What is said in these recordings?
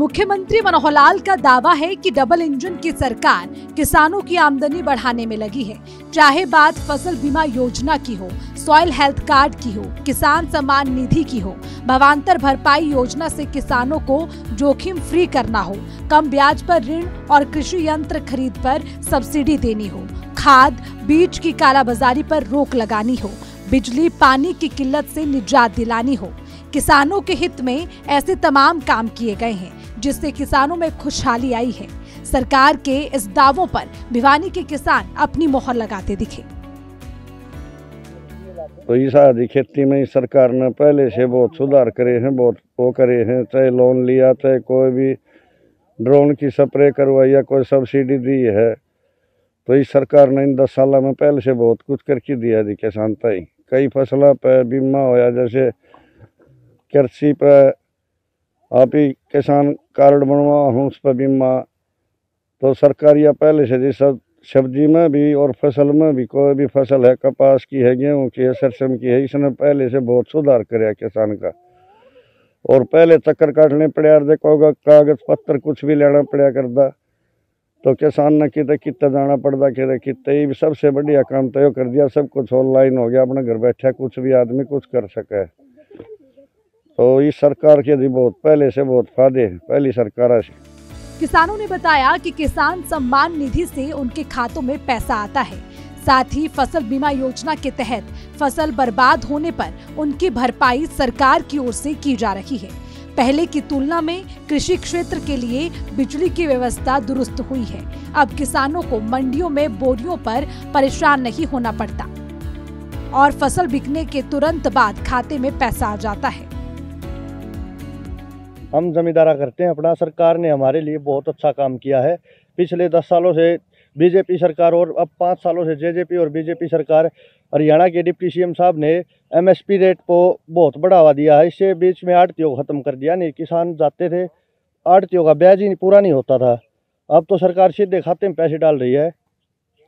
मुख्यमंत्री मनोहर लाल का दावा है कि डबल इंजन की सरकार किसानों की आमदनी बढ़ाने में लगी है। चाहे बात फसल बीमा योजना की हो, सॉइल हेल्थ कार्ड की हो, किसान सम्मान निधि की हो, भावांतर भरपाई योजना से किसानों को जोखिम फ्री करना हो, कम ब्याज पर ऋण और कृषि यंत्र खरीद पर सब्सिडी देनी हो, खाद बीज की कालाबाजारी पर रोक लगानी हो, बिजली पानी की किल्लत से निजात दिलानी हो। किसानों के हित में ऐसे तमाम काम किए गए हैं जिससे किसानों में खुशहाली आई है। सरकार के इस दावों पर भिवानी के किसान अपनी मोहर लगाते दिखे। तो इस आदि खेती में सरकार ने पहले से बहुत सुधार करे हैं, बहुत वो करे हैं। चाहे लोन लिया, चाहे कोई भी ड्रोन की स्प्रे करवाई या कोई सब्सिडी दी है, तो इस सरकार ने इन 10 सालों में पहले से बहुत कुछ करके दिया जी किसान तक। कई फसलों पर बीमा होया, जैसे कृषि पर आप ही किसान कार्ड बनवा हूँ उस पर बीमा। तो सरकार या पहले से जी सब सब्जी में भी और फसल में भी, कोई भी फसल है, कपास की है, गेहूँ की है, सरसों की है, इसने पहले से बहुत सुधार कराया किसान का। और पहले चक्कर काटने पड़ा, देखो कागज पत्तर कुछ भी लेना पड़ा करता, तो किसान ने कितना जाना पड़ता, कितने सबसे बढ़िया काम तो कर दिया, सब कुछ ऑनलाइन हो गया, अपने घर बैठे कुछ भी आदमी कुछ कर सके। तो इस सरकार के भी बहुत पहले से बहुत फायदे हैं, पहली सरकार से। किसानों ने बताया कि किसान सम्मान निधि से उनके खातों में पैसा आता है। साथ ही फसल बीमा योजना के तहत फसल बर्बाद होने पर उनकी भरपाई सरकार की ओर से की जा रही है। पहले की तुलना में कृषि क्षेत्र के लिए बिजली की व्यवस्था दुरुस्त हुई है। अब किसानों को मंडियों में बोरियों पर परेशान नहीं होना पड़ता और फसल बिकने के तुरंत बाद खाते में पैसा आ जाता है। हम जमींदारा करते हैं अपना। सरकार ने हमारे लिए बहुत अच्छा काम किया है। पिछले 10 सालों से बीजेपी सरकार और अब 5 सालों से जेजेपी और बीजेपी सरकार, हरियाणा के डिप्टी सीएम साहब ने एमएसपी रेट को बहुत बढ़ावा दिया है। इससे बीच में आढ़तियों को खत्म कर दिया। नहीं किसान जाते थे, आढ़तियों का ब्याज ही पूरा नहीं होता था। अब तो सरकार सीधे खाते में पैसे डाल रही है,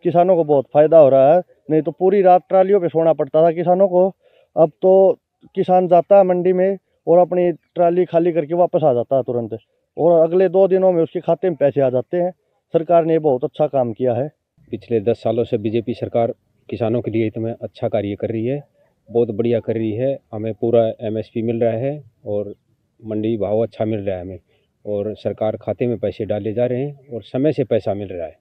किसानों को बहुत फायदा हो रहा है। नहीं तो पूरी रात ट्रालियों पे सोना पड़ता था किसानों को। अब तो किसान जाता है मंडी में और अपनी ट्राली खाली करके वापस आ जाता है तुरंत, और अगले 2 दिनों में उसके खाते में पैसे आ जाते हैं। सरकार ने बहुत अच्छा काम किया है। पिछले 10 सालों से बीजेपी सरकार किसानों के लिए इसमें अच्छा कार्य कर रही है, बहुत बढ़िया कर रही है। हमें पूरा एमएसपी मिल रहा है और मंडी भाव अच्छा मिल रहा है हमें, और सरकार खाते में पैसे डाले जा रहे हैं और समय से पैसा मिल रहा है,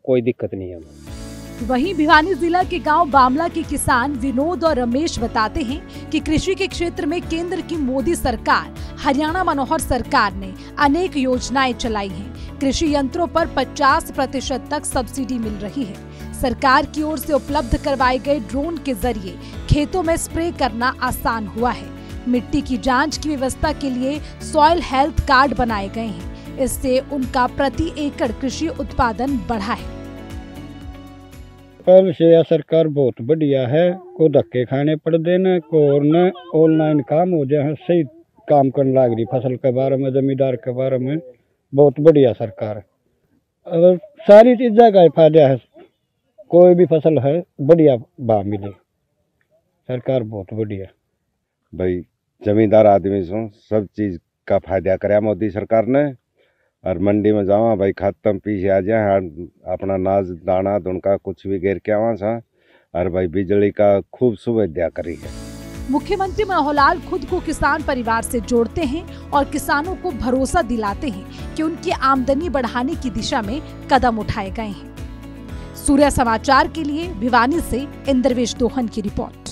कोई दिक्कत नहीं है हमें। वहीं भिवानी जिला के गांव बामला के किसान विनोद और रमेश बताते हैं कि कृषि के क्षेत्र में केंद्र की मोदी सरकार, हरियाणा मनोहर सरकार ने अनेक योजनाएं चलाई हैं। कृषि यंत्रों पर 50% तक सब्सिडी मिल रही है। सरकार की ओर से उपलब्ध करवाए गए ड्रोन के जरिए खेतों में स्प्रे करना आसान हुआ है। मिट्टी की जाँच की व्यवस्था के लिए सॉइल हेल्थ कार्ड बनाए गए हैं। इससे उनका प्रति एकड़ कृषि उत्पादन बढ़ा है। पहले से यह सरकार बहुत बढ़िया है। को धक्के खाने पड़ देना को और न ऑनलाइन काम हो जाए, सही काम करने लग रही। फसल के बारे में, जमींदार के बारे में बहुत बढ़िया सरकार है। अगर सारी चीज़ों का फायदा है, कोई भी फसल है बढ़िया भाव मिले, सरकार बहुत बढ़िया। भाई जमींदार आदमी से सब चीज़ का फायदा कराया मोदी सरकार ने। और मंडी में जावा भाई खत्म पीछे आ जाए, अपना नाज दाना उनका कुछ भी घेर के आवा सा। और भाई बिजली का खूब सुविधा करी है। मुख्यमंत्री मनोहर लाल खुद को किसान परिवार से जोड़ते हैं और किसानों को भरोसा दिलाते हैं कि उनकी आमदनी बढ़ाने की दिशा में कदम उठाए गए हैं। सूर्य समाचार के लिए भिवानी से इंद्रवेश दोहन की रिपोर्ट।